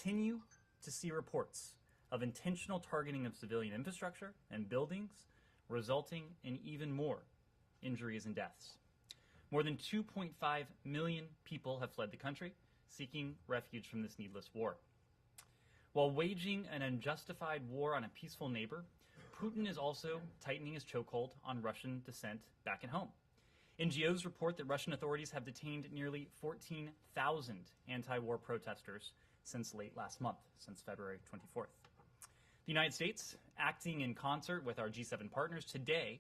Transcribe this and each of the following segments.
continue to see reports of intentional targeting of civilian infrastructure and buildings, resulting in even more injuries and deaths. More than 2.5 million people have fled the country, seeking refuge from this needless war. While waging an unjustified war on a peaceful neighbor, Putin is also tightening his chokehold on Russian dissent back at home. NGOs report that Russian authorities have detained nearly 14,000 anti-war protesters since late last month, since February 24th. The United States, acting in concert with our G7 partners today,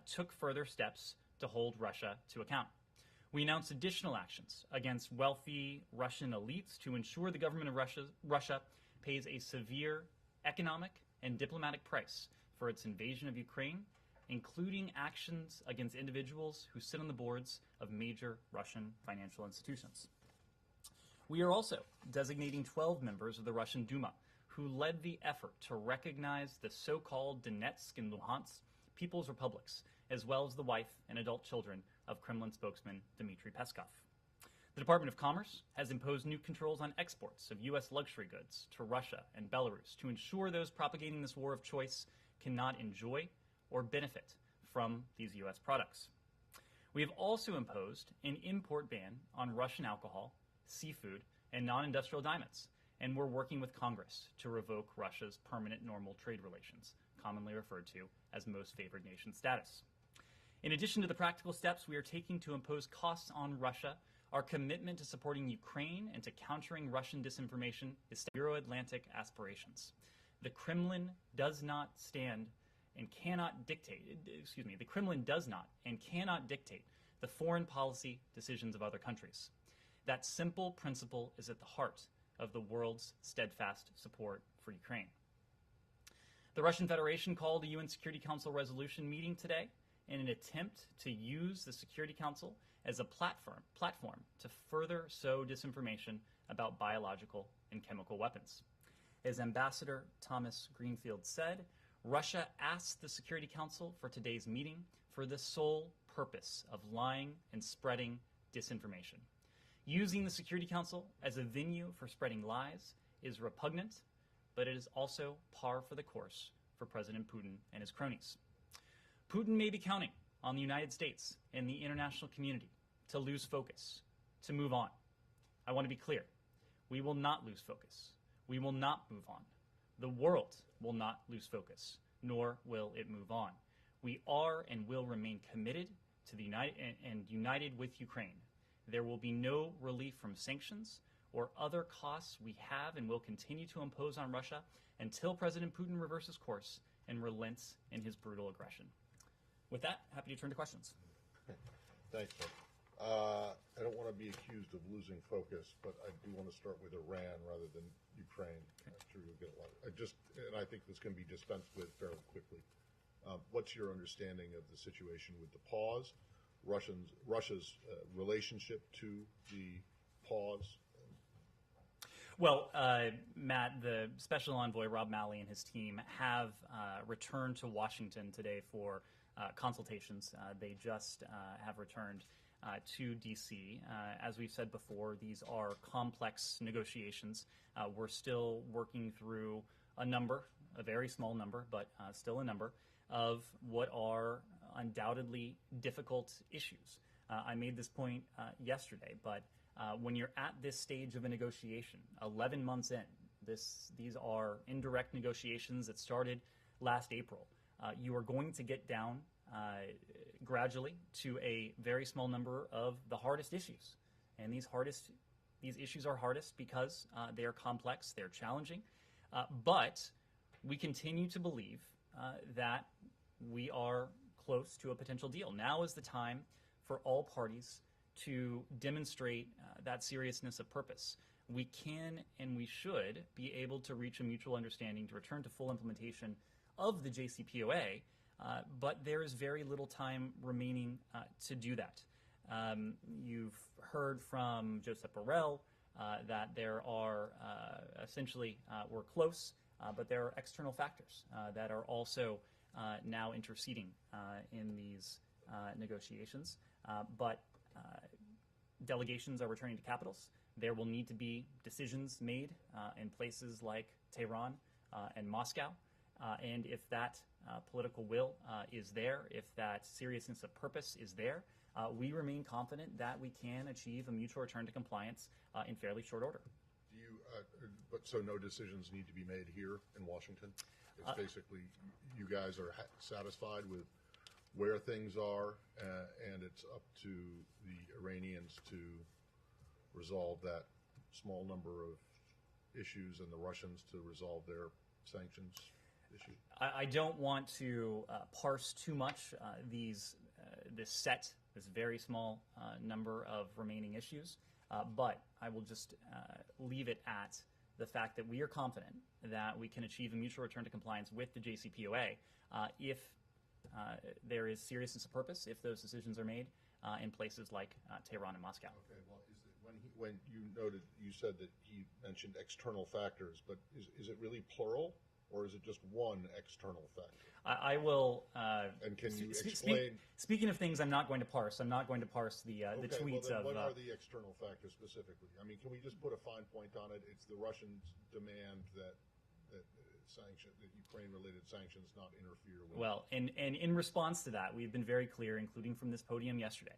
took further steps to hold Russia to account. We announced additional actions against wealthy Russian elites to ensure the government of Russia pays a severe economic and diplomatic price for its invasion of Ukraine, including actions against individuals who sit on the boards of major Russian financial institutions. We are also designating 12 members of the Russian Duma who led the effort to recognize the so-called Donetsk and Luhansk People's Republics, as well as the wife and adult children of Kremlin spokesman Dmitry Peskov. The Department of Commerce has imposed new controls on exports of U.S. luxury goods to Russia and Belarus to ensure those propagating this war of choice cannot enjoy or benefit from these U.S. products. We have also imposed an import ban on Russian alcohol, seafood, and non-industrial diamonds, and we're working with Congress to revoke Russia's permanent normal trade relations, commonly referred to as most favored nation status. In addition to the practical steps we are taking to impose costs on Russia, our commitment to supporting Ukraine and to countering Russian disinformation is Euro-Atlantic aspirations. The Kremlin does not stand and cannot dictate, the Kremlin does not and cannot dictate the foreign policy decisions of other countries. That simple principle is at the heart of the world's steadfast support for Ukraine. The Russian Federation called a UN Security Council resolution meeting today in an attempt to use the Security Council as a platform to further sow disinformation about biological and chemical weapons. As Ambassador Thomas Greenfield said, Russia asked the Security Council for today's meeting for the sole purpose of lying and spreading disinformation. Using the Security Council as a venue for spreading lies is repugnant, but it is also par for the course for President Putin and his cronies. Putin may be counting on the United States and the international community to lose focus, to move on. I want to be clear. We will not lose focus. We will not move on. The world will not lose focus, nor will it move on. We are and will remain committed to the united with Ukraine. There will be no relief from sanctions or other costs we have and will continue to impose on Russia until President Putin reverses course and relents in his brutal aggression. With that, happy to turn to questions. Thanks, Nick. I don't want to be accused of losing focus, but I do want to start with Iran rather than Ukraine. Okay. I'm sure you'll get a lot. And I think this can be dispensed with fairly quickly. What's your understanding of the situation with the pause, Russia's relationship to the pause? Well, Matt, the Special Envoy Rob Malley and his team have returned to Washington today for consultations. They just have returned to D.C. As we've said before, these are complex negotiations. We're still working through a very small number, but still a number, of what are undoubtedly difficult issues. I made this point yesterday, but when you're at this stage of a negotiation, 11 months in, these are indirect negotiations that started last April. You are going to get down gradually to a very small number of the hardest issues. And these issues are hardest because they are complex, they're challenging. But we continue to believe that we are close to a potential deal. Now is the time for all parties to demonstrate that seriousness of purpose. We can and we should be able to reach a mutual understanding to return to full implementation of the JCPOA, but there is very little time remaining to do that. You've heard from Josep Borrell that there are essentially, we're close, but there are external factors that are also now interceding in these negotiations. But delegations are returning to capitals. There will need to be decisions made in places like Tehran and Moscow. And if that political will is there, if that seriousness of purpose is there, we remain confident that we can achieve a mutual return to compliance in fairly short order. Do you, but so no decisions need to be made here in Washington? It's basically you guys are satisfied with where things are, and it's up to the Iranians to resolve that small number of issues and the Russians to resolve their sanctions issue? I don't want to parse too much this very small number of remaining issues, but I will just leave it at the fact that we are confident that we can achieve a mutual return to compliance with the JCPOA if there is seriousness of purpose, if those decisions are made in places like Tehran and Moscow. Okay, well, when you said that he mentioned external factors, but is it really plural, or is it just one external factor? I will. And can you explain? Speaking of things I'm not going to parse, I'm not going to parse the tweets well, of. What are the external factors specifically? I mean, can we just put a fine point on it? It's the Russians' demand that Ukraine-related sanctions not interfere with. Well, and in response to that, we've been very clear, including from this podium yesterday,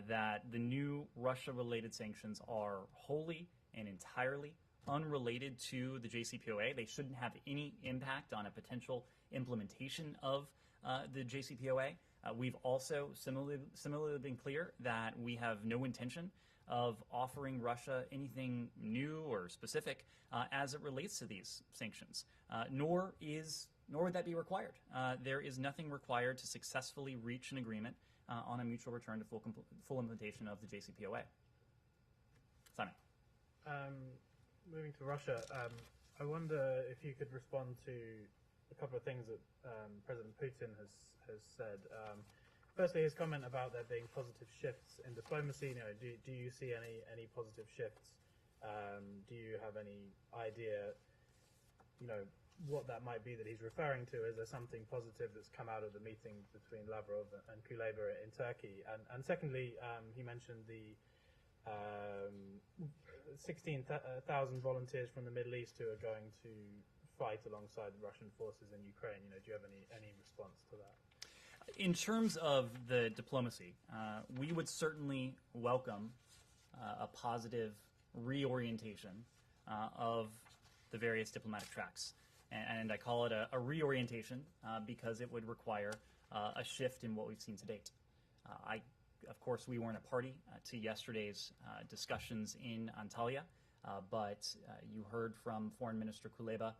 that the new Russia-related sanctions are wholly and entirely unrelated to the JCPOA. They shouldn't have any impact on a potential implementation of the JCPOA. We've also similarly been clear that we have no intention of offering Russia anything new or specific as it relates to these sanctions, nor would that be required. There is nothing required to successfully reach an agreement on a mutual return to full implementation of the JCPOA. Simon. Moving to Russia, I wonder if you could respond to a couple of things that President Putin has said. Firstly, his comment about there being positive shifts in diplomacy. Do you see any positive shifts? Do you have any idea, what that might be that he's referring to? Is there something positive that's come out of the meeting between Lavrov and Kuleba in Turkey? And secondly, he mentioned the 16,000 volunteers from the Middle East who are going to fight alongside Russian forces in Ukraine. Do you have any response to that? In terms of the diplomacy, we would certainly welcome a positive reorientation of the various diplomatic tracks. And I call it a reorientation because it would require a shift in what we've seen to date. Of course, we weren't a party to yesterday's discussions in Antalya, but you heard from Foreign Minister Kuleba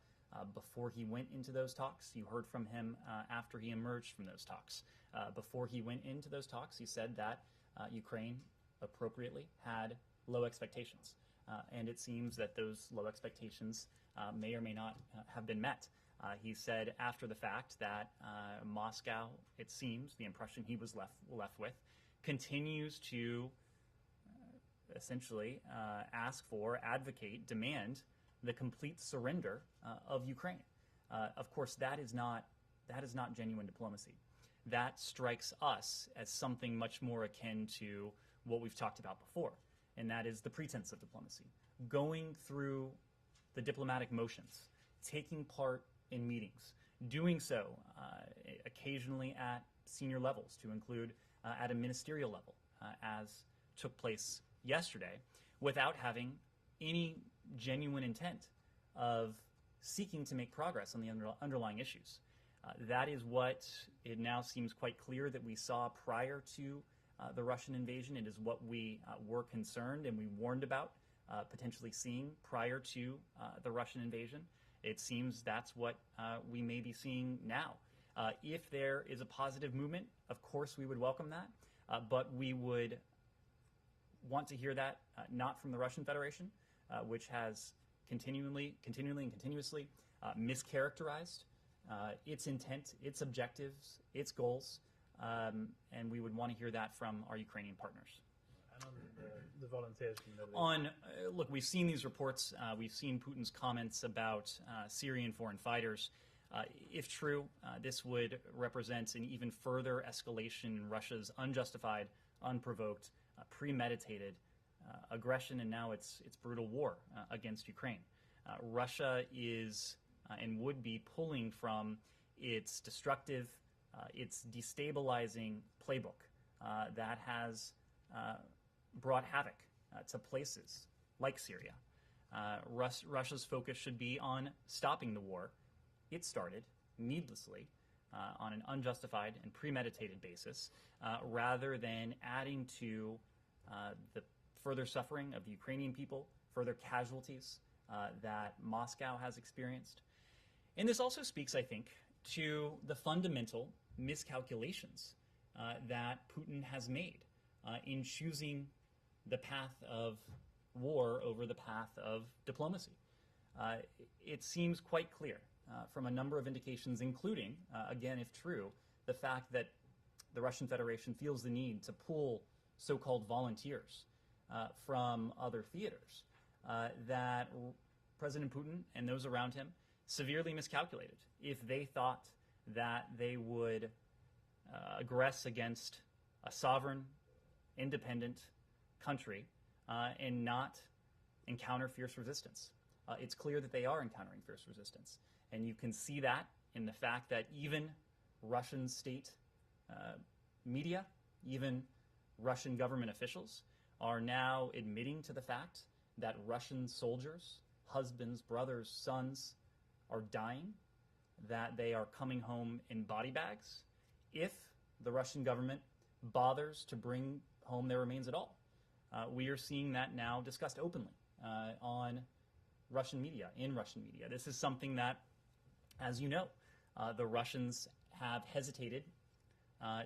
before he went into those talks. You heard from him after he emerged from those talks. Before he went into those talks, he said that Ukraine appropriately had low expectations. And it seems that those low expectations may or may not have been met. He said after the fact that Moscow, it seems, the impression he was left with, continues to essentially ask for, advocate, demand the complete surrender of Ukraine. Of course, that is not genuine diplomacy. That strikes us as something much more akin to what we've talked about before, and that is the pretense of diplomacy. Going through the diplomatic motions, taking part in meetings, doing so occasionally at senior levels, to include at a ministerial level, as took place yesterday, without having any genuine intent of seeking to make progress on the underlying issues. That is what it now seems quite clear that we saw prior to the Russian invasion. It is what we were concerned and we warned about potentially seeing prior to the Russian invasion. It seems that's what we may be seeing now. If there is a positive movement, of course we would welcome that, but we would want to hear that not from the Russian Federation, which has continually and continuously mischaracterized its intent, its objectives, its goals, and we would want to hear that from our Ukrainian partners. And on the volunteers from the Middle East. Look, we've seen these reports. We've seen Putin's comments about Syrian foreign fighters. If true, this would represent an even further escalation in Russia's unjustified, unprovoked, premeditated aggression and now its brutal war against Ukraine. Russia is and would be pulling from its destructive, its destabilizing playbook that has brought havoc to places like Syria. Russia's focus should be on stopping the war it started needlessly on an unjustified and premeditated basis, rather than adding to the further suffering of the Ukrainian people, further casualties that Moscow has experienced. And this also speaks, I think, to the fundamental miscalculations that Putin has made in choosing the path of war over the path of diplomacy. It seems quite clear from a number of indications, including, again, if true, the fact that the Russian Federation feels the need to pull so-called volunteers from other theaters, that President Putin and those around him severely miscalculated if they thought that they would aggress against a sovereign, independent country and not encounter fierce resistance. It's clear that they are encountering fierce resistance. And you can see that in the fact that even Russian state media, even Russian government officials, are now admitting to the fact that Russian soldiers, husbands, brothers, sons, are dying, that they are coming home in body bags, if the Russian government bothers to bring home their remains at all. We are seeing that now discussed openly on Russian media, in Russian media. This is something that, as you know, the Russians have hesitated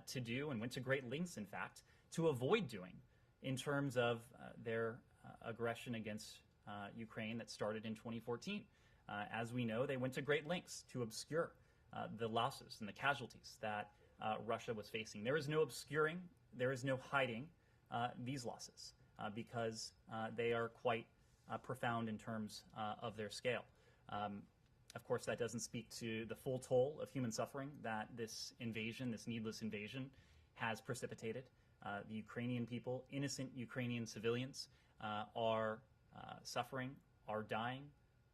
to do and went to great lengths, in fact, to avoid doing in terms of their aggression against Ukraine that started in 2014. As we know, they went to great lengths to obscure the losses and the casualties that Russia was facing. There is no obscuring, there is no hiding these losses because they are quite profound in terms of their scale. Of course, that doesn't speak to the full toll of human suffering that this invasion, this needless invasion, has precipitated. The Ukrainian people, innocent Ukrainian civilians, are suffering, are dying.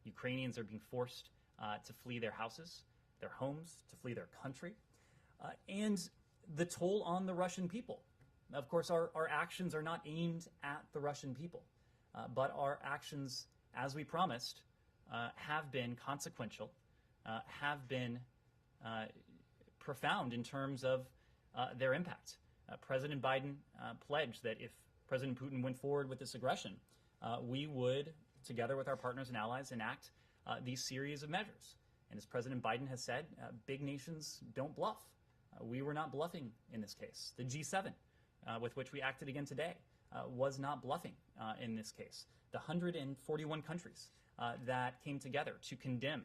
Ukrainians are being forced to flee their houses, their homes, to flee their country. And the toll on the Russian people. Of course, our actions are not aimed at the Russian people, but our actions, as we promised, have been consequential, have been profound in terms of their impact. President Biden pledged that if President Putin went forward with this aggression, we would, together with our partners and allies, enact these series of measures. And as President Biden has said, big nations don't bluff. We were not bluffing in this case. The G7, with which we acted again today, was not bluffing in this case. The 141 countries that came together to condemn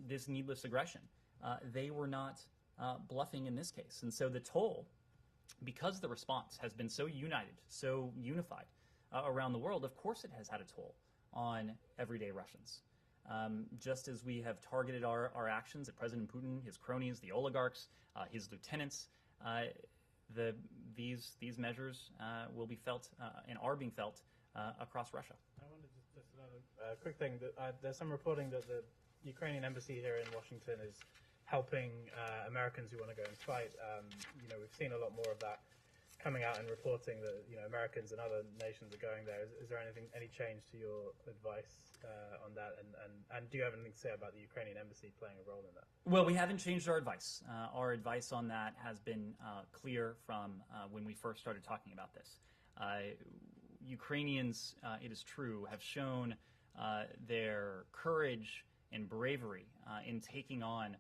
this needless aggression, they were not bluffing in this case. And so the toll, because the response has been so united, so unified around the world, of course it has had a toll on everyday Russians. Just as we have targeted our actions at President Putin, his cronies, the oligarchs, his lieutenants, these measures will be felt and are being felt across Russia. I wanted just another quick thing. That there's some reporting that the Ukrainian embassy here in Washington is helping Americans who want to go and fight. We've seen a lot more of that coming out and reporting that Americans and other nations are going there. Is there any change to your advice on that? And do you have anything to say about the Ukrainian embassy playing a role in that? Well, we haven't changed our advice. Our advice on that has been clear from when we first started talking about this. Ukrainians, it is true, have shown their courage and bravery in taking on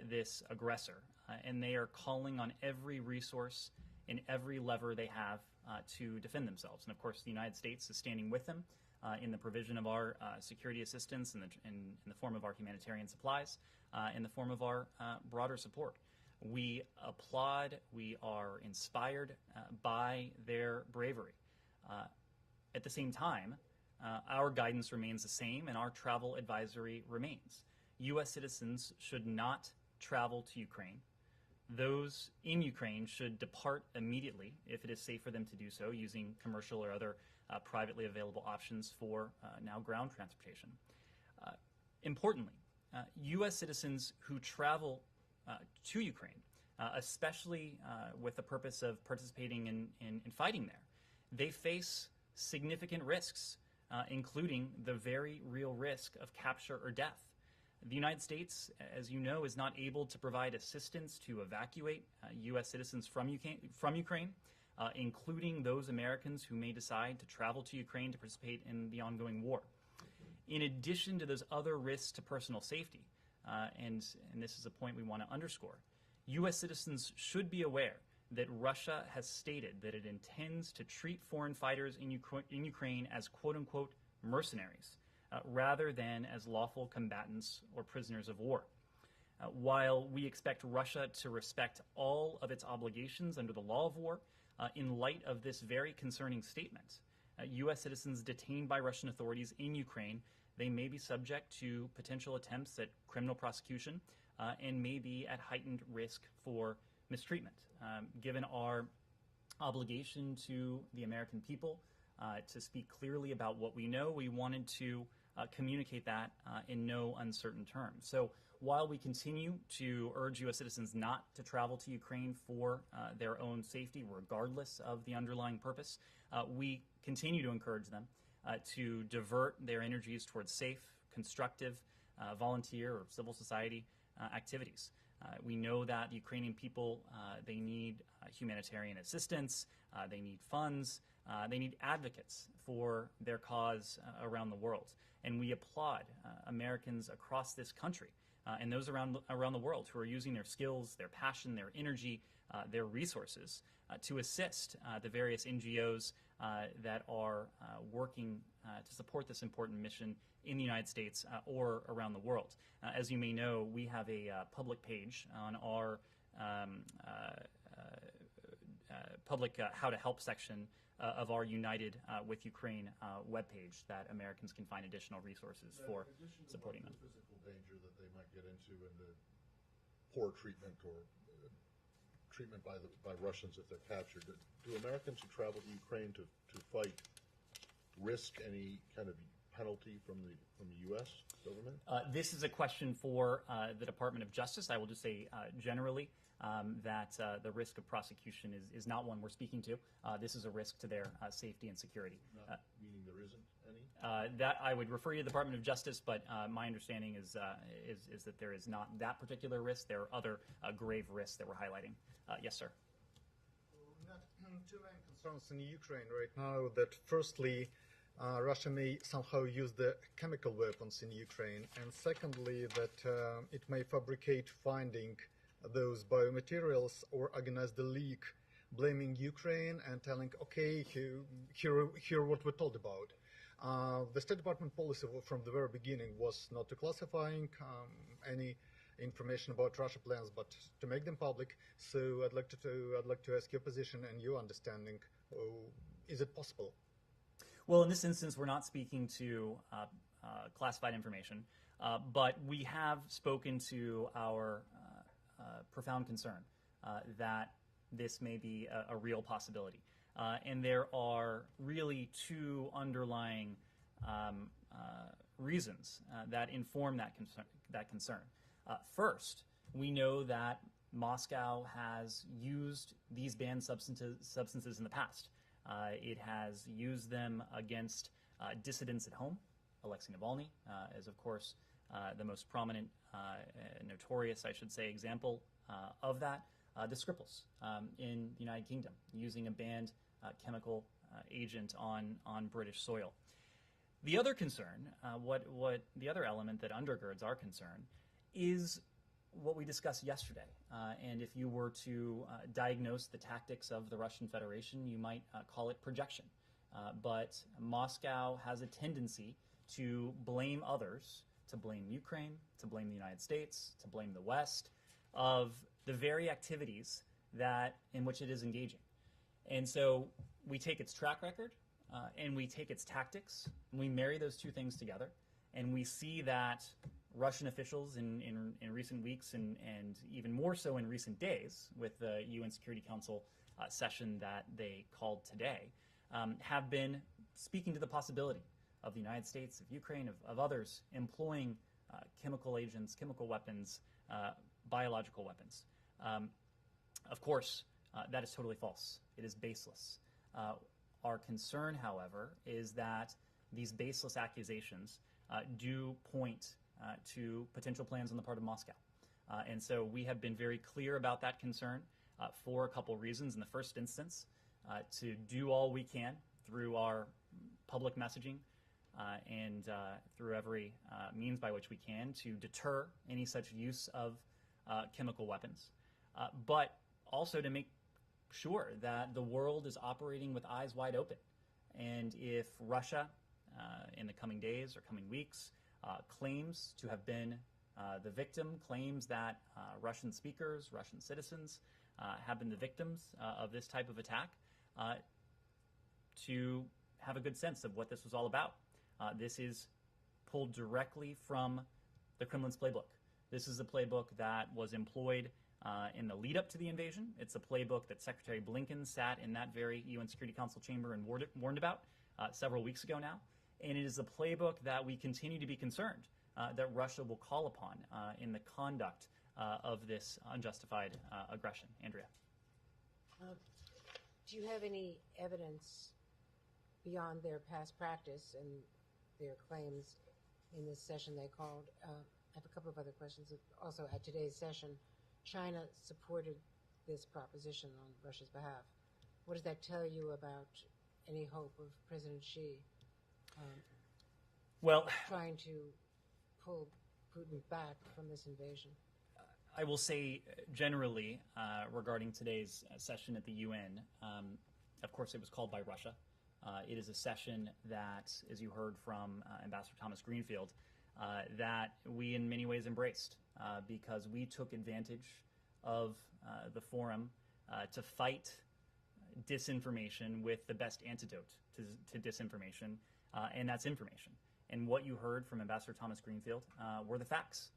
this aggressor. And they are calling on every resource and every lever they have to defend themselves. And of course, the United States is standing with them in the provision of our security assistance in the form of our humanitarian supplies, in the form of our broader support. We applaud, we are inspired by their bravery. At the same time, our guidance remains the same and our travel advisory remains. U.S. citizens should not travel to Ukraine. Those in Ukraine should depart immediately if it is safe for them to do so using commercial or other privately available options for now ground transportation. Importantly, U.S. citizens who travel to Ukraine, especially with the purpose of participating in fighting there, they face significant risks, including the very real risk of capture or death. The United States, as you know, is not able to provide assistance to evacuate U.S. citizens from Ukraine, including those Americans who may decide to travel to Ukraine to participate in the ongoing war. In addition to those other risks to personal safety, and this is a point we want to underscore, U.S. citizens should be aware that Russia has stated that it intends to treat foreign fighters in Ukraine as quote-unquote mercenaries, rather than as lawful combatants or prisoners of war. While we expect Russia to respect all of its obligations under the law of war, in light of this very concerning statement, U.S. citizens detained by Russian authorities in Ukraine, they may be subject to potential attempts at criminal prosecution and may be at heightened risk for mistreatment. Given our obligation to the American people to speak clearly about what we know, we wanted to communicate that in no uncertain terms. So while we continue to urge U.S. citizens not to travel to Ukraine for their own safety, regardless of the underlying purpose, we continue to encourage them to divert their energies towards safe, constructive, volunteer or civil society activities. We know that the Ukrainian people, they need humanitarian assistance, they need funds, they need advocates for their cause around the world. And we applaud Americans across this country and those around the world who are using their skills, their passion, their energy, their resources to assist the various NGOs that are working to support this important mission in the United States or around the world. As you may know, we have a public page on our public How to Help section of our United with Ukraine webpage that Americans can find additional resources for supporting them. The physical danger that they might get into and the poor treatment or treatment by Russians if they're captured. Do Americans who travel to Ukraine to fight risk any kind of penalty from the U.S. government? This is a question for the Department of Justice. I will just say generally that the risk of prosecution is not one we're speaking to. This is a risk to their safety and security. Meaning there isn't any? That I would refer you to the Department of Justice, but my understanding is that there is not that particular risk. There are other grave risks that we're highlighting. Yes, sir. Two main concerns in Ukraine right now that firstly, Russia may somehow use the chemical weapons in Ukraine, and secondly, that it may fabricate finding those biomaterials or organize the leak, blaming Ukraine and telling, okay, here what we're told about. The State Department policy from the very beginning was not to classifying any information about Russia plans, but to make them public. So I'd like to ask your position and your understanding. Is it possible? Well, in this instance, we're not speaking to classified information, but we have spoken to our profound concern that this may be a real possibility. And there are really two underlying reasons that inform that concern. First, we know that Moscow has used these banned substances in the past. It has used them against dissidents at home. Alexei Navalny is, of course, the most prominent, notorious, I should say, example of that. The Skripals in the United Kingdom, using a banned chemical agent on British soil. The other concern, what the other element that undergirds our concern, is what we discussed yesterday. And if you were to diagnose the tactics of the Russian Federation, you might call it projection. But Moscow has a tendency to blame others, to blame Ukraine, to blame the United States, to blame the West, of the very activities in which it is engaging. And so we take its track record and we take its tactics, and we marry those two things together, and we see that Russian officials in recent weeks and even more so in recent days with the UN Security Council session that they called today have been speaking to the possibility of the United States, of Ukraine, of others employing chemical agents, chemical weapons, biological weapons. Of course, that is totally false. It is baseless. Our concern, however, is that these baseless accusations do point to potential plans on the part of Moscow. And so we have been very clear about that concern for a couple reasons. In the first instance, to do all we can through our public messaging and through every means by which we can to deter any such use of chemical weapons, but also to make sure that the world is operating with eyes wide open. And if Russia, in the coming days or coming weeks, claims to have been the victim, claims that Russian speakers, Russian citizens have been the victims of this type of attack, to have a good sense of what this was all about. This is pulled directly from the Kremlin's playbook. This is a playbook that was employed in the lead up to the invasion. It's a playbook that Secretary Blinken sat in that very UN Security Council chamber and warned about several weeks ago now. And it is a playbook that we continue to be concerned that Russia will call upon in the conduct of this unjustified aggression. Andrea. Do you have any evidence beyond their past practice and their claims in this session they called? I have a couple of other questions. Also, at today's session, China supported this proposition on Russia's behalf. What does that tell you about any hope of President Xi trying to pull Putin back from this invasion? I will say generally regarding today's session at the UN, of course it was called by Russia. It is a session that, as you heard from Ambassador Thomas Greenfield, that we in many ways embraced because we took advantage of the forum to fight disinformation with the best antidote to disinformation, and that's information. And what you heard from Ambassador Thomas Greenfield were the facts,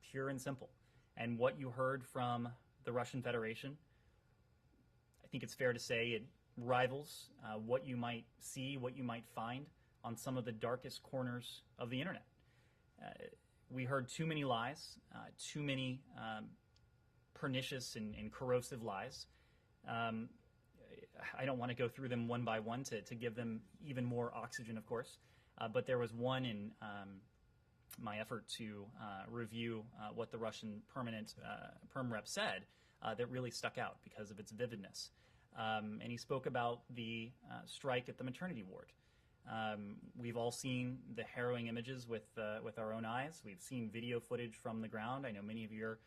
pure and simple. And what you heard from the Russian Federation, I think it's fair to say it rivals what you might see, what you might find on some of the darkest corners of the internet. We heard too many lies, too many pernicious and corrosive lies. I don't want to go through them one by one to give them even more oxygen, of course, but there was one in my effort to review what the Russian perm rep said that really stuck out because of its vividness. And he spoke about the strike at the maternity ward. We've all seen the harrowing images with our own eyes. We've seen video footage from the ground. I know many of your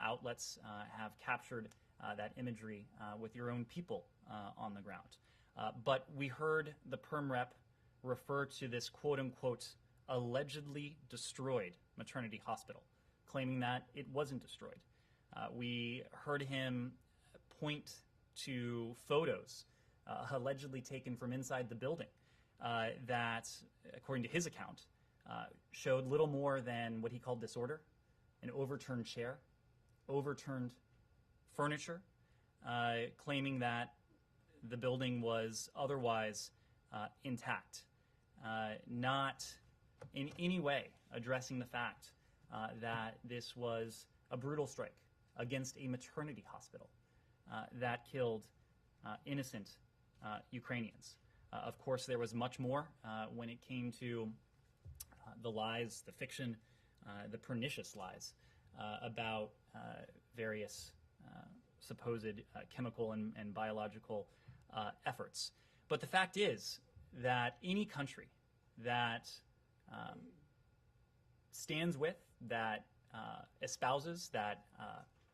outlets have captured that imagery with your own people on the ground. But we heard the perm rep refer to this quote-unquote allegedly destroyed maternity hospital, claiming that it wasn't destroyed. We heard him point to photos allegedly taken from inside the building that, according to his account, showed little more than what he called disorder, an overturned chair, overturned furniture, claiming that the building was otherwise intact, not in any way addressing the fact that this was a brutal strike against a maternity hospital that killed innocent Ukrainians. Of course, there was much more when it came to the lies, the fiction, the pernicious lies about various supposed chemical and biological efforts. But the fact is that any country that stands with, that espouses, that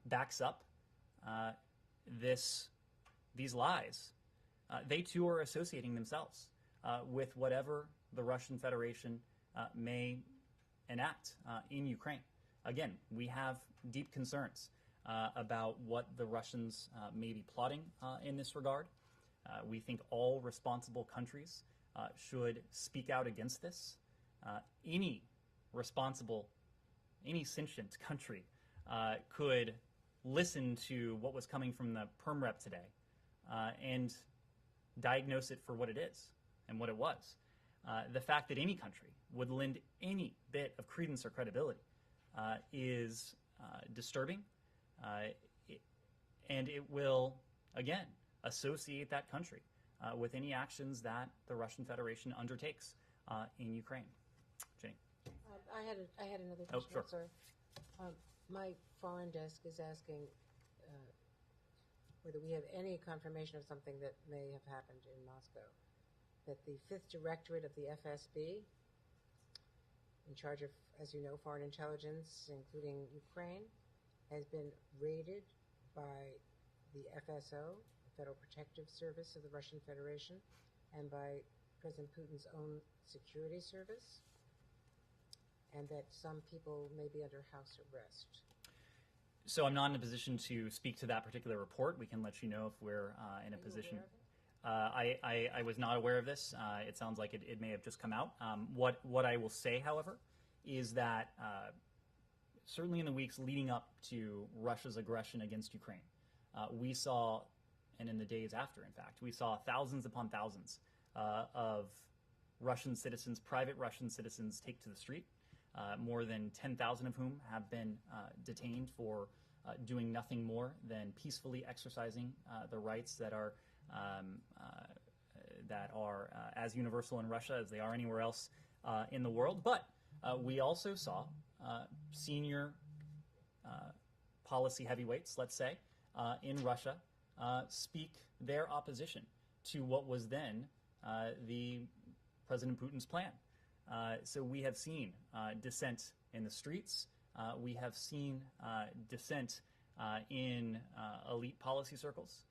backs up these lies, they too are associating themselves with whatever the Russian Federation may enact in Ukraine. Again, we have deep concerns about what the Russians may be plotting in this regard. We think all responsible countries should speak out against this. Any responsible, any sentient country could listen to what was coming from the perm rep today and diagnose it for what it is, and what it was. The fact that any country would lend any bit of credence or credibility is disturbing, and it will, again, associate that country with any actions that the Russian Federation undertakes in Ukraine. Jenny. I had another Oh, question. sure. Sorry. My foreign desk is asking whether we have any confirmation of something that may have happened in Moscow, that the 5th Directorate of the FSB, in charge of, as you know, foreign intelligence, including Ukraine, has been raided by the FSO, the Federal Protective Service of the Russian Federation, and by President Putin's own security service, and that some people may be under house arrest. So I'm not in a position to speak to that particular report. We can let you know if we're in a position. I was not aware of this. It sounds like it may have just come out. What I will say, however, is that certainly in the weeks leading up to Russia's aggression against Ukraine, we saw, and in the days after, in fact, we saw thousands upon thousands of Russian citizens, private Russian citizens, take to the street. More than 10,000 of whom have been detained for doing nothing more than peacefully exercising the rights that are as universal in Russia as they are anywhere else in the world. But we also saw senior policy heavyweights, let's say, in Russia speak their opposition to what was then the President Putin's plan. So we have seen dissent in the streets. We have seen dissent in elite policy circles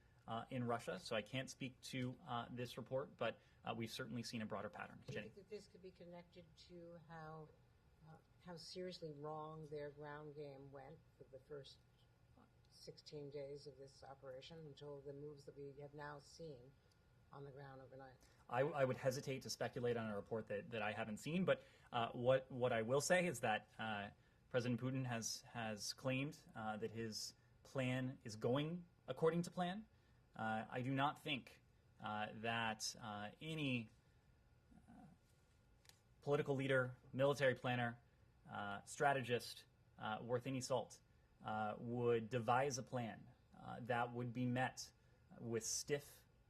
in Russia. So I can't speak to this report, but we've certainly seen a broader pattern. Do you Jenny. think that this could be connected to how seriously wrong their ground game went for the first 16 days of this operation until the moves that we have now seen on the ground overnight? I would hesitate to speculate on a report that I haven't seen, but what I will say is that President Putin has claimed that his plan is going according to plan. I do not think that any political leader, military planner, strategist worth any salt would devise a plan that would be met with stiff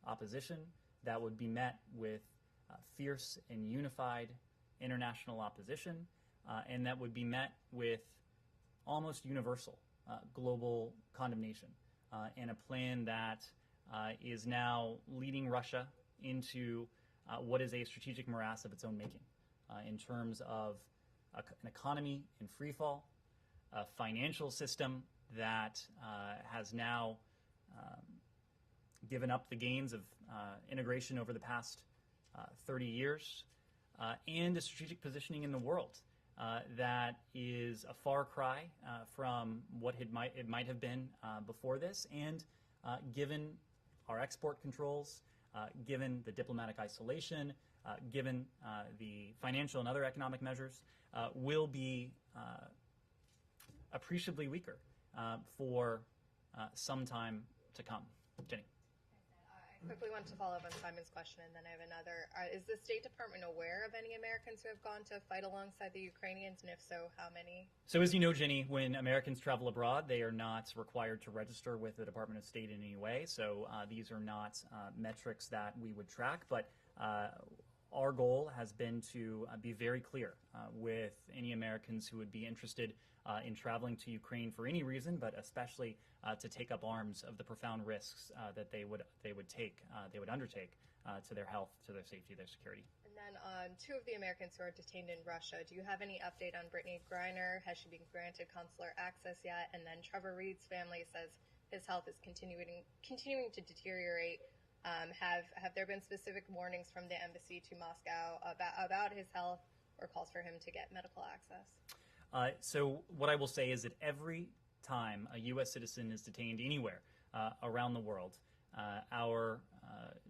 opposition, that would be met with fierce and unified international opposition, and that would be met with almost universal global condemnation, and a plan that is now leading Russia into what is a strategic morass of its own making in terms of an economy in free fall, a financial system that has now given up the gains of integration over the past 30 years, and a strategic positioning in the world that is a far cry from what it might have been before this. And given our export controls, given the diplomatic isolation, given the financial and other economic measures, will be appreciably weaker for some time to come. Jenny. I quickly want to follow up on Simon's question, and then I have another. Is the State Department aware of any Americans who have gone to fight alongside the Ukrainians, and if so, how many? So as you know, Jenny, when Americans travel abroad, they are not required to register with the Department of State in any way. So these are not metrics that we would track, but our goal has been to be very clear with any Americans who would be interested in traveling to Ukraine for any reason, but especially to take up arms of the profound risks that they would undertake to their health, to their safety, their security. And then on two of the Americans who are detained in Russia, do you have any update on Brittany Griner? Has she been granted consular access yet? And then Trevor Reed's family says his health is continuing to deteriorate. Have there been specific warnings from the embassy to Moscow about his health, or calls for him to get medical access? So what I will say is that every time a U.S. citizen is detained anywhere around the world, our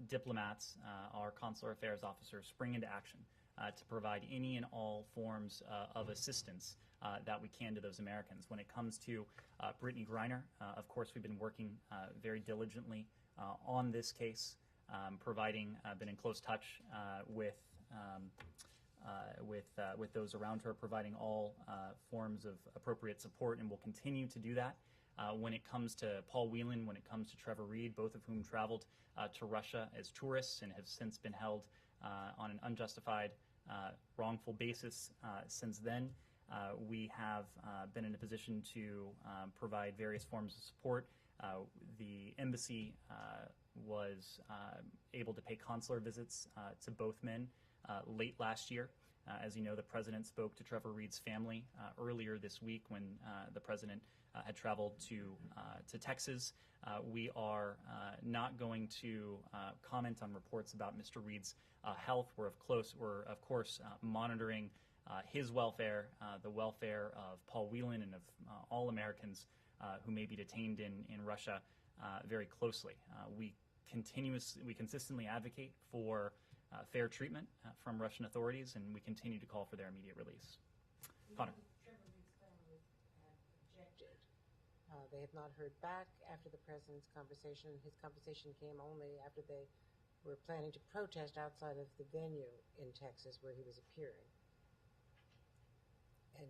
diplomats, our consular affairs officers spring into action to provide any and all forms of assistance that we can to those Americans. When it comes to Brittany Griner, of course, we've been working very diligently on this case. been in close touch with those around her, providing all forms of appropriate support, and will continue to do that. When it comes to Paul Whelan, when it comes to Trevor Reed, both of whom traveled to Russia as tourists and have since been held on an unjustified, wrongful basis since then, we have been in a position to provide various forms of support. The embassy was able to pay consular visits to both men late last year. As you know, the president spoke to Trevor Reed's family earlier this week when the president had traveled to Texas. We are not going to comment on reports about Mr. Reed's health. We're of course monitoring his welfare, the welfare of Paul Whelan, and of all Americans who may be detained in Russia very closely. We consistently advocate for fair treatment from Russian authorities, and we continue to call for their immediate release. Connor. Trevor Reed's family have objected. They have not heard back after the president's conversation. His conversation came only after they were planning to protest outside of the venue in Texas where he was appearing. And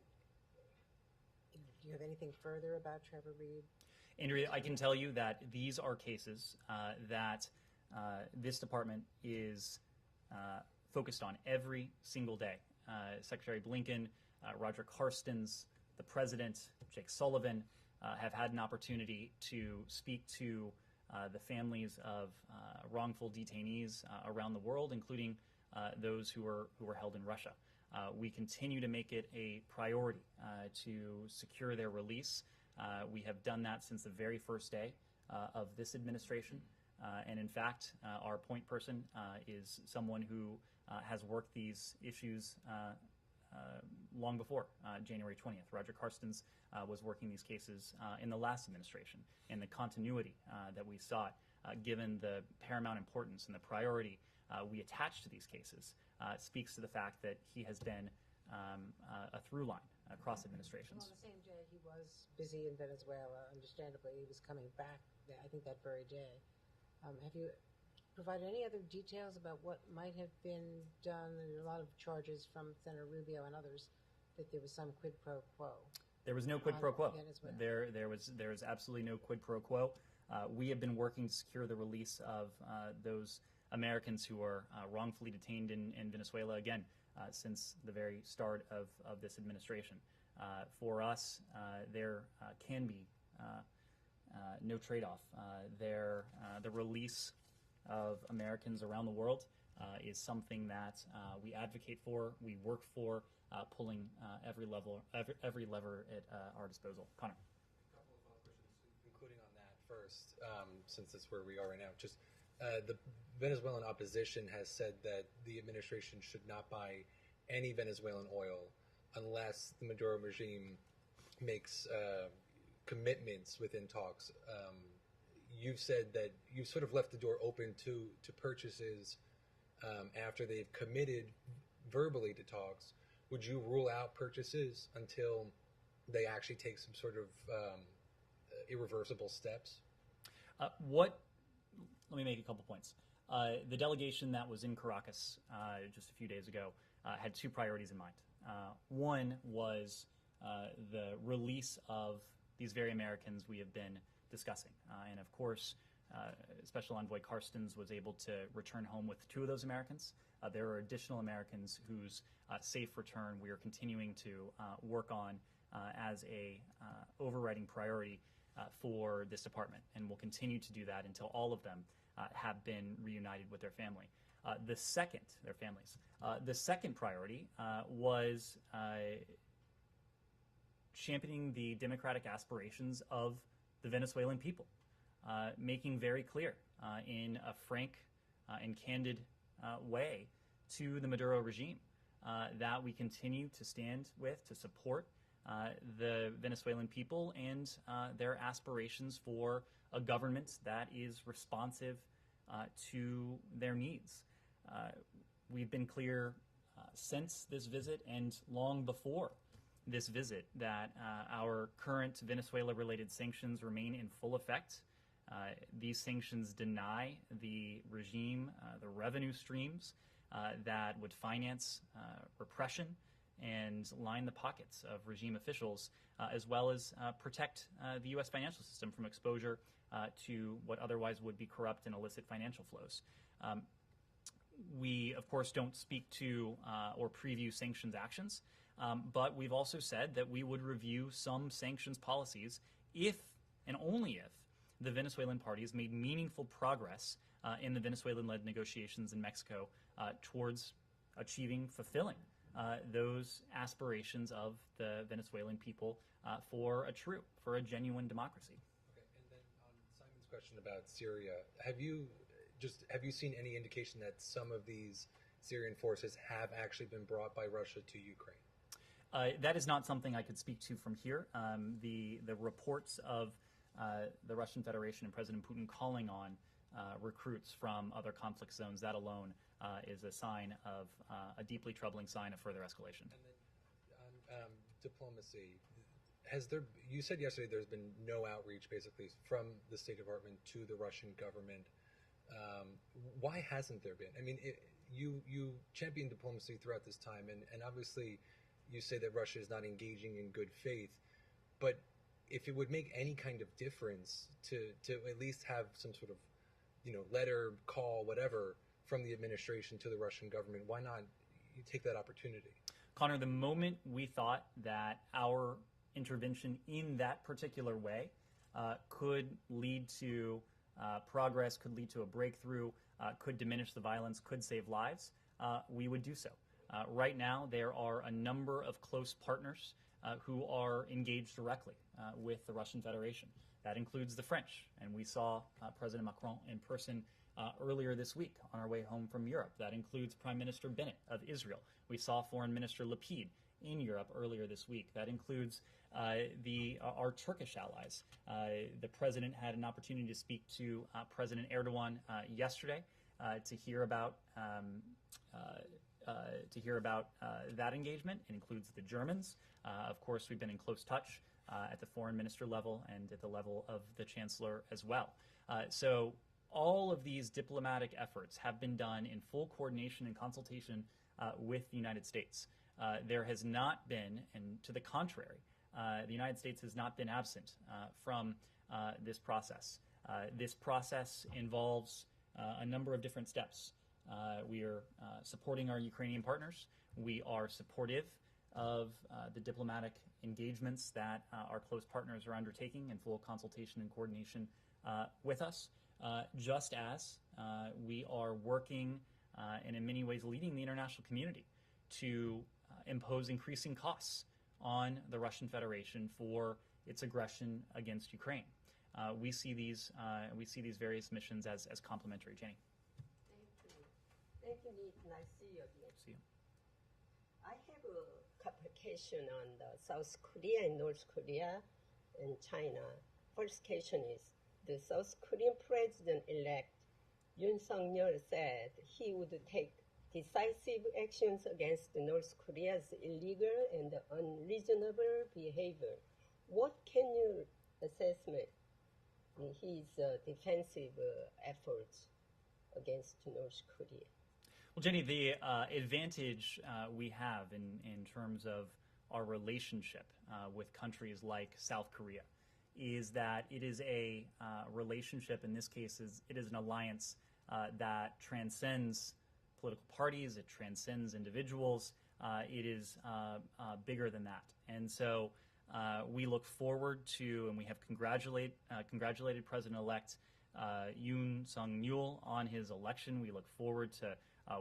do you have anything further about Trevor Reed? Andrea, I can tell you that these are cases that this department is focused on every single day. Secretary Blinken, Roger Carstens, the president, Jake Sullivan, have had an opportunity to speak to the families of wrongful detainees around the world, including those who were held in Russia. We continue to make it a priority to secure their release. We have done that since the very first day of this administration. And in fact, our point person is someone who has worked these issues long before January 20th. Roger Carstens was working these cases in the last administration, and the continuity that we sought, given the paramount importance and the priority we attach to these cases, speaks to the fact that he has been a through line across administrations. Well, on the same day, he was busy in Venezuela, understandably. He was coming back, I think, that very day. Have you provided any other details about what might have been done? There are a lot of charges from Senator Rubio and others that there was some quid pro quo. There was no quid pro quo. There was absolutely no quid pro quo. We have been working to secure the release of those Americans who are wrongfully detained in Venezuela, again, since the very start of this administration. For us, there can be no trade-off. The release of Americans around the world is something that we advocate for, we work for, pulling every lever at our disposal. Connor. A couple of follow-up questions, including on that first, since that's where we are right now. Just the Venezuelan opposition has said that the administration should not buy any Venezuelan oil unless the Maduro regime makes commitments within talks. You've said that you've sort of left the door open to purchases after they've committed verbally to talks. Would you rule out purchases until they actually take some sort of irreversible steps? Let me make a couple points. The delegation that was in Caracas just a few days ago had two priorities in mind. One was the release of these very Americans we have been discussing. And of course, Special Envoy Carstens was able to return home with two of those Americans. There are additional Americans whose safe return we are continuing to work on as a overriding priority for this department, and we'll continue to do that until all of them have been reunited with their family. The second priority was championing the democratic aspirations of the Venezuelan people, making very clear in a frank and candid way to the Maduro regime that we continue to stand with, to support the Venezuelan people and their aspirations for a government that is responsive to their needs. We've been clear since this visit and long before this visit that our current Venezuela-related sanctions remain in full effect. These sanctions deny the regime the revenue streams that would finance repression and line the pockets of regime officials, as well as protect the U.S. financial system from exposure to what otherwise would be corrupt and illicit financial flows. We, of course, don't speak to or preview sanctions actions, but we've also said that we would review some sanctions policies if and only if the Venezuelan parties made meaningful progress in the Venezuelan-led negotiations in Mexico towards fulfilling those aspirations of the Venezuelan people for a genuine democracy. Okay, and then on Simon's question about Syria, have you seen any indication that some of these Syrian forces have actually been brought by Russia to Ukraine? That is not something I could speak to from here. The reports of the Russian Federation and President Putin calling on recruits from other conflict zones, that alone is a sign of a deeply troubling sign of further escalation. And then on diplomacy, you said yesterday there's been no outreach basically from the State Department to the Russian government. Why hasn't there been? I mean, you champion diplomacy throughout this time, and obviously you say that Russia is not engaging in good faith, but if it would make any kind of difference to at least have some sort of, letter, call, whatever, from the administration to the Russian government, why not you take that opportunity? Connor, the moment we thought that our intervention in that particular way could lead to progress, could lead to a breakthrough, could diminish the violence, could save lives, we would do so. Right now, there are a number of close partners who are engaged directly with the Russian Federation. That includes the French, and we saw President Macron in person earlier this week on our way home from Europe. That includes Prime Minister Bennett of Israel. We saw Foreign Minister Lapid in Europe earlier this week. That includes our Turkish allies. The president had an opportunity to speak to President Erdogan yesterday to hear about that engagement. It includes the Germans. Of course, we've been in close touch at the foreign minister level and at the level of the chancellor as well. So all of these diplomatic efforts have been done in full coordination and consultation with the United States. There has not been, and to the contrary, the United States has not been absent from this process. This process involves a number of different steps. We are supporting our Ukrainian partners. We are supportive of the diplomatic engagements that our close partners are undertaking in full consultation and coordination with us, just as we are working and in many ways leading the international community to impose increasing costs on the Russian Federation for its aggression against Ukraine. We see these various missions as complementary. Jenny. Thank you, Ned. Nice to see you again. See you. I have a complication on the South Korea and North Korea and China. First question is, the South Korean president-elect Yoon Suk-yeol said he would take decisive actions against North Korea's illegal and unreasonable behavior. What can you assessment in his defensive efforts against North Korea? Well, Jenny, the advantage we have in terms of our relationship with countries like South Korea is that it is a relationship, in this case, it is an alliance that transcends political parties, it transcends individuals, it is bigger than that. And so we look forward to, and we have congratulated President-elect Yoon Suk-yeol on his election. We look forward to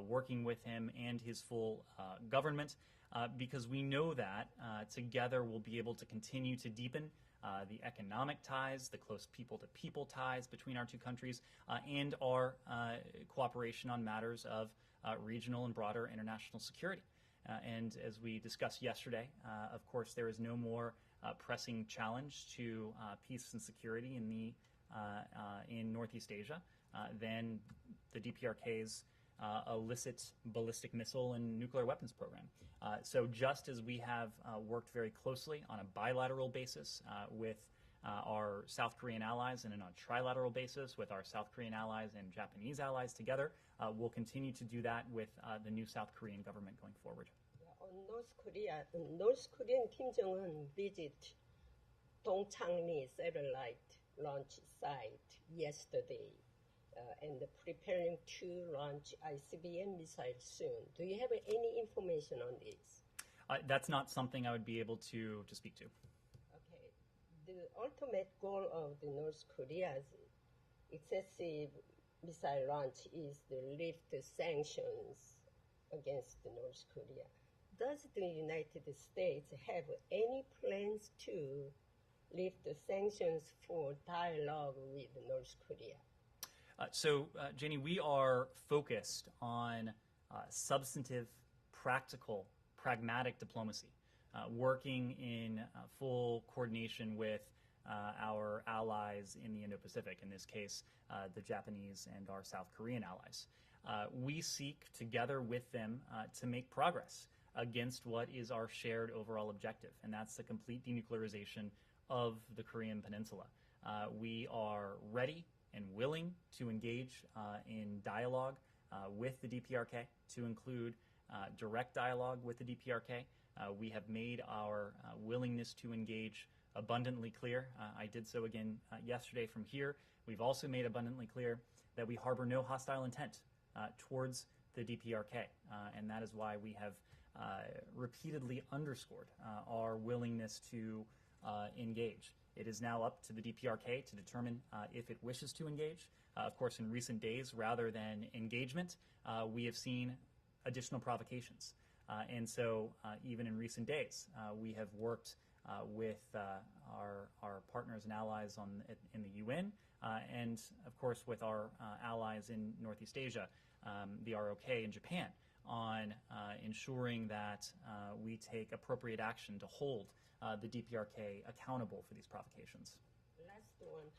working with him and his full government because we know that together we'll be able to continue to deepen the economic ties, the close people-to-people ties between our two countries, and our cooperation on matters of regional and broader international security. And as we discussed yesterday, of course, there is no more pressing challenge to peace and security in Northeast Asia than the DPRK's illicit ballistic missile and nuclear weapons program. So just as we have worked very closely on a bilateral basis with our South Korean allies and on a trilateral basis with our South Korean allies and Japanese allies together. We'll continue to do that with the new South Korean government going forward. On North Korean Kim Jong-un visit Dongchangmi satellite launch site yesterday and preparing to launch ICBM missile soon. Do you have any information on this? That's not something I would be able to speak to. Okay. The ultimate goal of the North Korea's excessive missile launch is to lift the sanctions against North Korea. Does the United States have any plans to lift the sanctions for dialogue with North Korea? Jenny, we are focused on substantive, practical, pragmatic diplomacy, working in full coordination with our allies in the Indo-Pacific, in this case, the Japanese and our South Korean allies. We seek, together with them, to make progress against what is our shared overall objective, and that's the complete denuclearization of the Korean Peninsula. We are ready and willing to engage in dialogue with the DPRK, to include direct dialogue with the DPRK. We have made our willingness to engage abundantly clear. I did so again yesterday from here. We've also made abundantly clear that we harbor no hostile intent towards the DPRK, and that is why we have repeatedly underscored our willingness to engage. It is now up to the DPRK to determine if it wishes to engage. Of course, in recent days, rather than engagement, we have seen additional provocations. And so even in recent days, we have worked with our partners and allies in the UN, and of course with our allies in Northeast Asia, the ROK in Japan, on ensuring that we take appropriate action to hold the DPRK accountable for these provocations. Last one.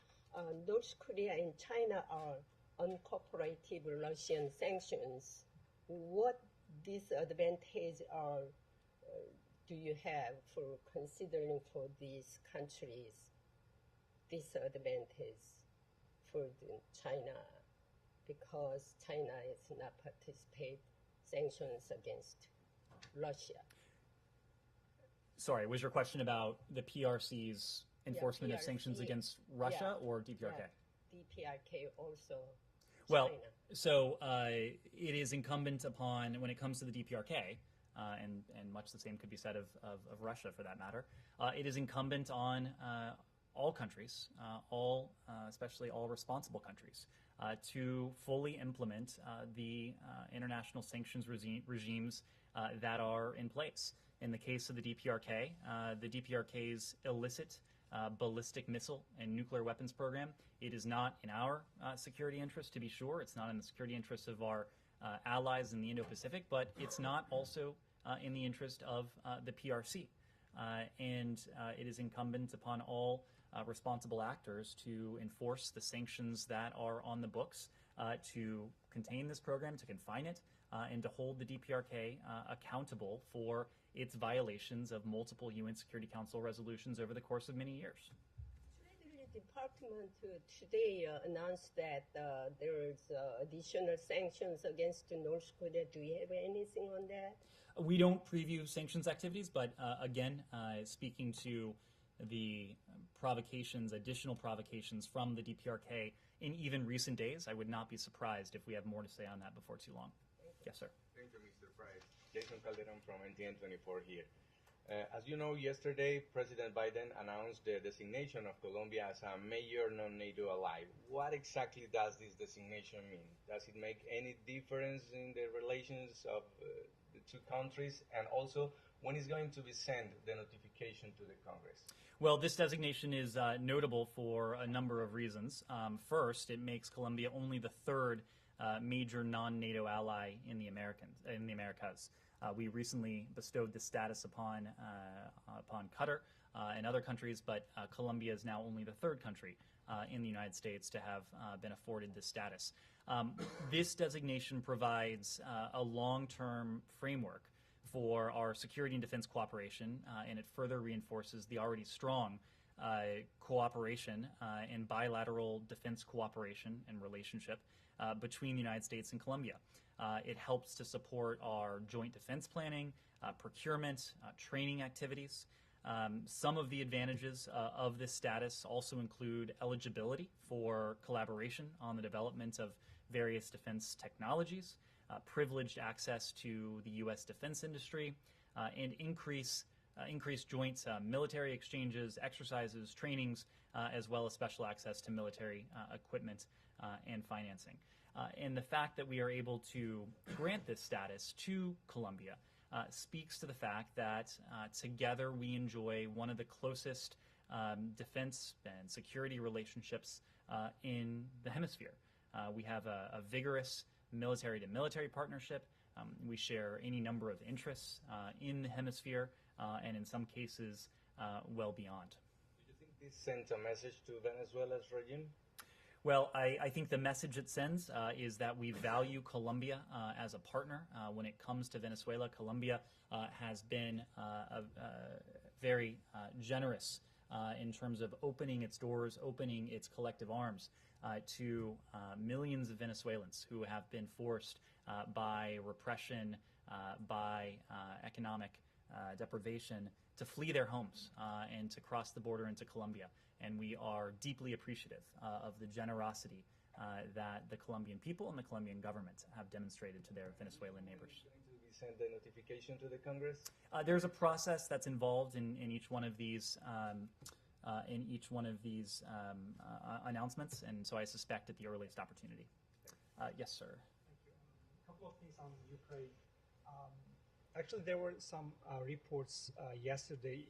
North Korea and China are uncooperative Russian sanctions. What disadvantage do you have for considering for these countries disadvantage for China, because China is not participate sanctions against Russia? Sorry, was your question about the PRC's enforcement of sanctions against Russia or DPRK? Yeah, DPRK also. Well, China. so it is incumbent upon, when it comes to the DPRK, and much the same could be said of Russia for that matter, it is incumbent on all countries, especially all responsible countries, to fully implement the international sanctions regimes that are in place. In the case of the DPRK's illicit ballistic missile and nuclear weapons program, it is not in our security interest, to be sure. It's not in the security interest of our allies in the Indo-Pacific, but it's not also in the interest of the PRC. And it is incumbent upon all responsible actors to enforce the sanctions that are on the books, to contain this program, to confine it, and to hold the DPRK accountable for its violations of multiple UN Security Council resolutions over the course of many years. Treasury Department today announced that there is additional sanctions against North Korea. Do you have anything on that? We don't preview sanctions activities, but again, speaking to the provocations, additional provocations from the DPRK in even recent days, I would not be surprised if we have more to say on that before too long. Yes, sir. Thank you, Mr. Price. Jason Calderon from NTN 24 here. As you know, yesterday, President Biden announced the designation of Colombia as a major non-NATO ally. What exactly does this designation mean? Does it make any difference in the relations of the two countries? And also, when is going to be sent the notification to the Congress? Well, this designation is notable for a number of reasons. First, it makes Colombia only the third major non-NATO ally in the Americas. We recently bestowed this status upon Qatar and other countries, but Colombia is now only the third country in the United States to have been afforded this status. This designation provides a long-term framework for our security and defense cooperation, and it further reinforces the already strong cooperation and bilateral defense cooperation and relationship between the United States and Colombia. It helps to support our joint defense planning, procurement, training activities. Some of the advantages of this status also include eligibility for collaboration on the development of various defense technologies, privileged access to the U.S. defense industry, and increased joint military exchanges, exercises, trainings, as well as special access to military equipment and financing. And the fact that we are able to grant this status to Colombia speaks to the fact that together we enjoy one of the closest defense and security relationships in the hemisphere. We have a vigorous military-to-military partnership. We share any number of interests in the hemisphere, and in some cases, well beyond. Do you think this sends a message to Venezuela's regime? Well, I think the message it sends is that we value Colombia as a partner. When it comes to Venezuela, Colombia has been very generous in terms of opening its doors, opening its collective arms to millions of Venezuelans who have been forced by repression, by economic deprivation, to flee their homes and to cross the border into Colombia. And we are deeply appreciative of the generosity that the Colombian people and the Colombian government have demonstrated to their Venezuelan neighbors. Will we send the notification to the Congress? There's a process that's involved in each one of these announcements, and so I suspect at the earliest opportunity. Yes, sir. Thank you. A couple of things on Ukraine. Actually, there were some reports yesterday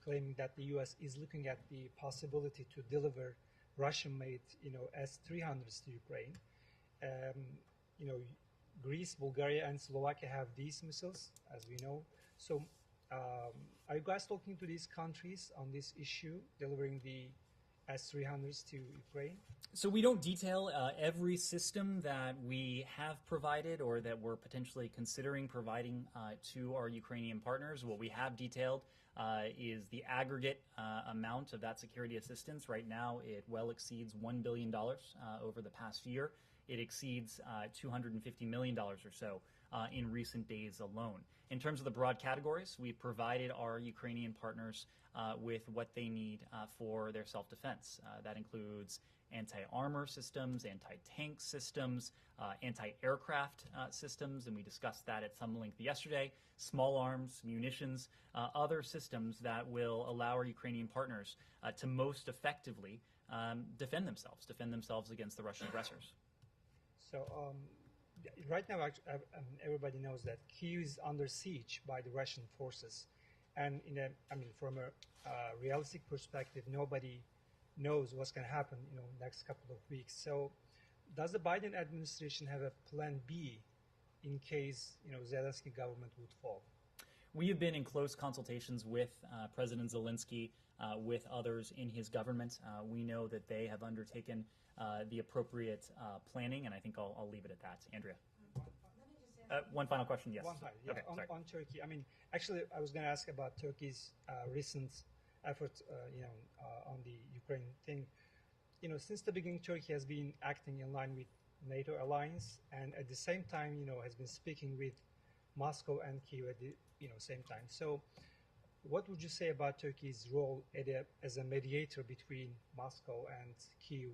claiming that the U.S. is looking at the possibility to deliver Russian-made, S-300s to Ukraine. Greece, Bulgaria, and Slovakia have these missiles, as we know. So, are you guys talking to these countries on this issue, delivering the S-300s to Ukraine? So we don't detail every system that we have provided or that we're potentially considering providing to our Ukrainian partners. What we have detailed is the aggregate amount of that security assistance. Right now, it well exceeds $1 billion over the past year. It exceeds $250 million or so in recent days alone. In terms of the broad categories, we've provided our Ukrainian partners with what they need for their self-defense. That includes anti-armor systems, anti-tank systems, anti-aircraft systems, and we discussed that at some length yesterday, small arms, munitions, other systems that will allow our Ukrainian partners to most effectively defend themselves against the Russian aggressors. So right now, everybody knows that Kyiv is under siege by the Russian forces, and from a realistic perspective, nobody knows what's going to happen, next couple of weeks. So, does the Biden administration have a plan B in case, Zelensky government would fall? We have been in close consultations with President Zelensky, with others in his government. We know that they have undertaken the appropriate planning, and I think I'll leave it at that. Andrea. One final question, yes. One final, yeah. Okay, on Turkey. Actually, I was going to ask about Turkey's recent effort, on the Ukraine thing. Since the beginning, Turkey has been acting in line with NATO alliance, and at the same time, has been speaking with Moscow and Kyiv at the same time. So, what would you say about Turkey's role as a mediator between Moscow and Kyiv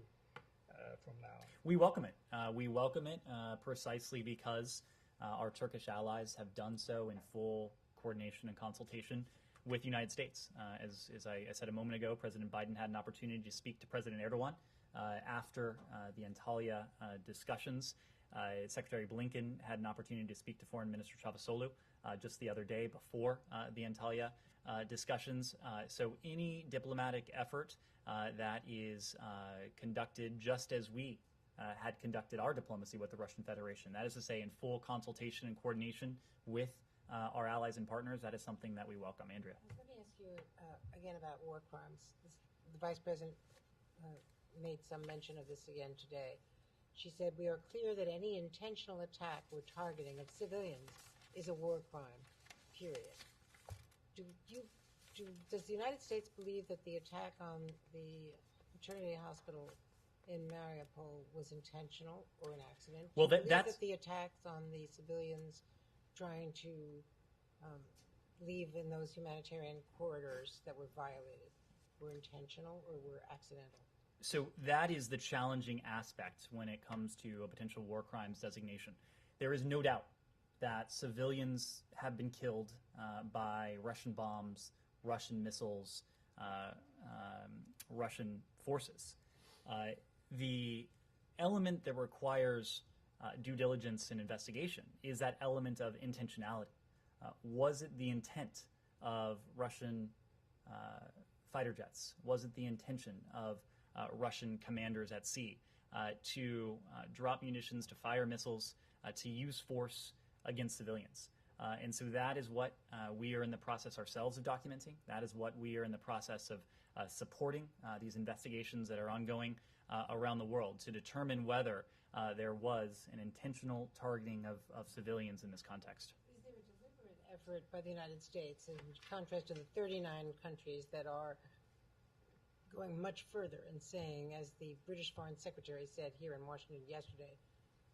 from now on? We welcome it. We welcome it precisely because our Turkish allies have done so in full coordination and consultation with the United States. As I said a moment ago, President Biden had an opportunity to speak to President Erdogan after the Antalya discussions. Secretary Blinken had an opportunity to speak to Foreign Minister Çavuşoğlu just the other day before the Antalya discussions. So any diplomatic effort that is conducted just as we had conducted our diplomacy with the Russian Federation, that is to say in full consultation and coordination with our allies and partners, that is something that we welcome. Andrea. Let me ask you again about war crimes. The Vice President made some mention of this again today. She said, "We are clear that any intentional attack or targeting of civilians is a war crime, period." Do you does the United States believe that the attack on the maternity hospital in Mariupol was intentional or an accident? Well, Do you believe that's that the attacks on the civilians trying to leave in those humanitarian corridors that were violated were intentional or were accidental? So that is the challenging aspect when it comes to a potential war crimes designation. There is no doubt that civilians have been killed by Russian bombs, Russian missiles, Russian forces. The element that requires due diligence and investigation is that element of intentionality. Was it the intent of Russian fighter jets? Was it the intention of Russian commanders at sea to drop munitions, to fire missiles, to use force against civilians? And so that is what we are in the process ourselves of documenting. That is what we are in the process of supporting these investigations that are ongoing around the world to determine whether there was an intentional targeting of civilians in this context. Is there a deliberate effort by the United States, in contrast to the 39 countries that are going much further and saying, as the British Foreign Secretary said here in Washington yesterday,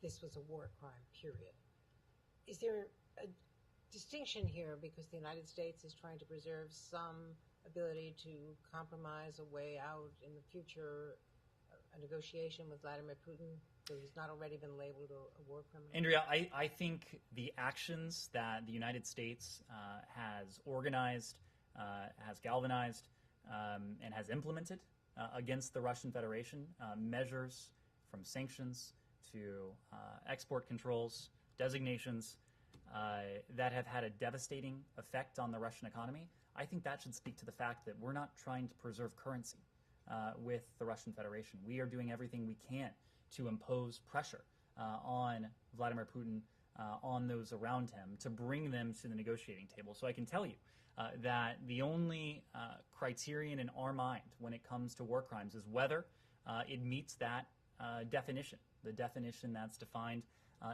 this was a war crime, period? Is there a distinction here because the United States is trying to preserve some ability to compromise a way out in the future, a negotiation with Vladimir Putin, so he's not already been labeled a war criminal? Andrea, I think the actions that the United States has organized, has galvanized, and has implemented against the Russian Federation, measures from sanctions to export controls, designations that have had a devastating effect on the Russian economy, I think that should speak to the fact that we're not trying to preserve currency with the Russian Federation. We are doing everything we can to impose pressure on Vladimir Putin, on those around him, to bring them to the negotiating table. So I can tell you that the only criterion in our mind when it comes to war crimes is whether it meets that definition, the definition that's defined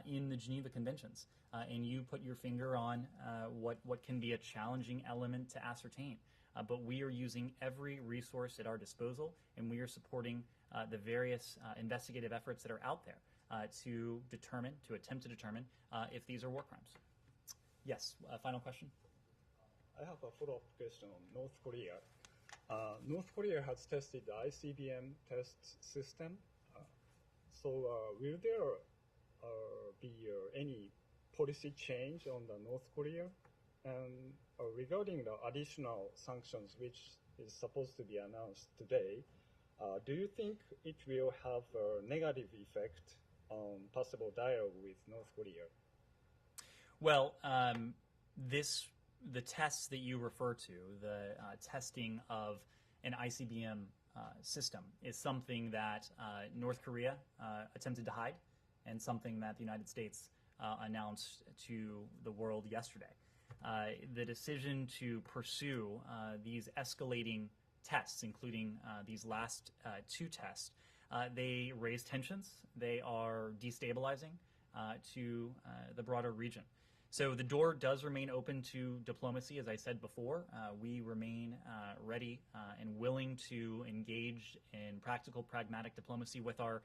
in the Geneva Conventions. And you put your finger on what can be a challenging element to ascertain. But we are using every resource at our disposal, and we are supporting the various investigative efforts that are out there to attempt to determine if these are war crimes. Yes, final question? I have a follow-up question on North Korea. North Korea has tested the ICBM test system. So will there be any policy change on the North Korea? And regarding the additional sanctions, which is supposed to be announced today, do you think it will have a negative effect on possible dialogue with North Korea? Well, the tests that you refer to, the testing of an ICBM system, is something that North Korea attempted to hide, and something that the United States announced to the world yesterday. The decision to pursue these escalating tests, including these last two tests, they raise tensions. They are destabilizing to the broader region. So the door does remain open to diplomacy. As I said before, we remain ready and willing to engage in practical, pragmatic diplomacy with our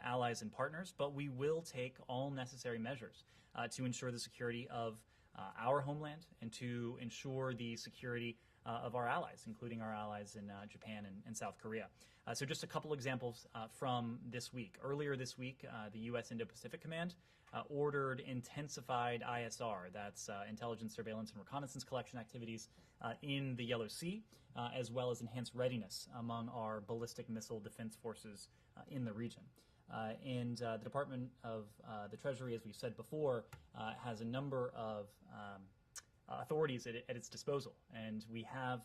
allies and partners, but we will take all necessary measures to ensure the security of our homeland and to ensure the security of our allies, including our allies in Japan and South Korea. So just a couple examples from this week. Earlier this week, the U.S. Indo-Pacific Command ordered intensified ISR, that's intelligence, surveillance, and reconnaissance collection activities in the Yellow Sea, as well as enhanced readiness among our ballistic missile defense forces in the region. And the Department of the Treasury, as we've said before, has a number of authorities at its disposal. And we have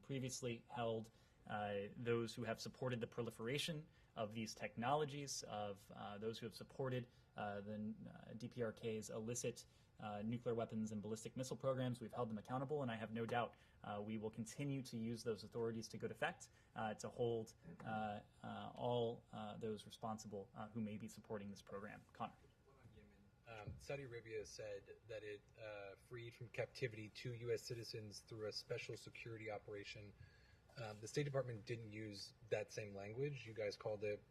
previously held those who have supported the proliferation of these technologies, of those who have supported the DPRK's illicit nuclear weapons and ballistic missile programs. We've held them accountable, and I have no doubt we will continue to use those authorities to good effect to hold all those responsible who may be supporting this program. Connor. Saudi Arabia said that it freed from captivity 2 U.S. citizens through a special security operation. The State Department didn't use that same language. You guys called it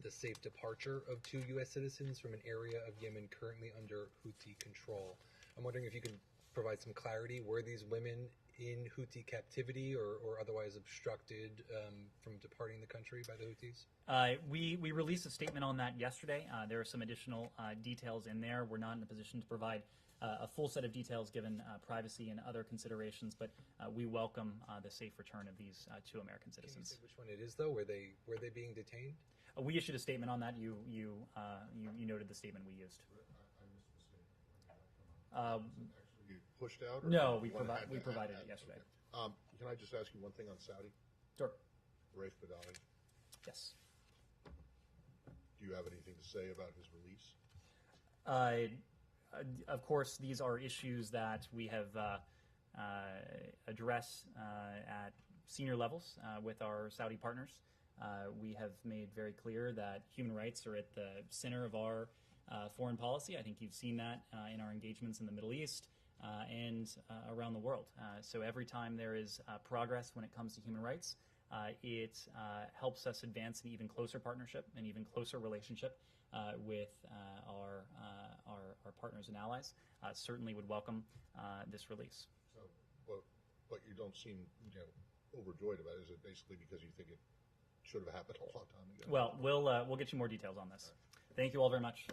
the safe departure of 2 U.S. citizens from an area of Yemen currently under Houthi control. I'm wondering if you can provide some clarity. Were these women in Houthi captivity or otherwise obstructed from departing the country by the Houthis? We released a statement on that yesterday. There are some additional details in there. We're not in a position to provide a full set of details given privacy and other considerations, but we welcome the safe return of these 2 American citizens. Can you say which one it is, though? Were they being detained? We issued a statement on that. You noted the statement we used. I missed the statement. Actually pushed out? Or no, we provided it yesterday. Okay. Can I just ask you one thing on Saudi? Sure. Raif Badawi. Yes. Do you have anything to say about his release? Of course, these are issues that we have addressed at senior levels with our Saudi partners. We have made very clear that human rights are at the center of our foreign policy. I think you've seen that in our engagements in the Middle East and around the world. So every time there is progress when it comes to human rights, it helps us advance an even closer partnership, an even closer relationship with our partners and allies. Certainly would welcome this release. So, but you don't seem overjoyed about it. Is it basically because you think it should have happened a long time ago? Well, we'll get you more details on this. Thank you all very much.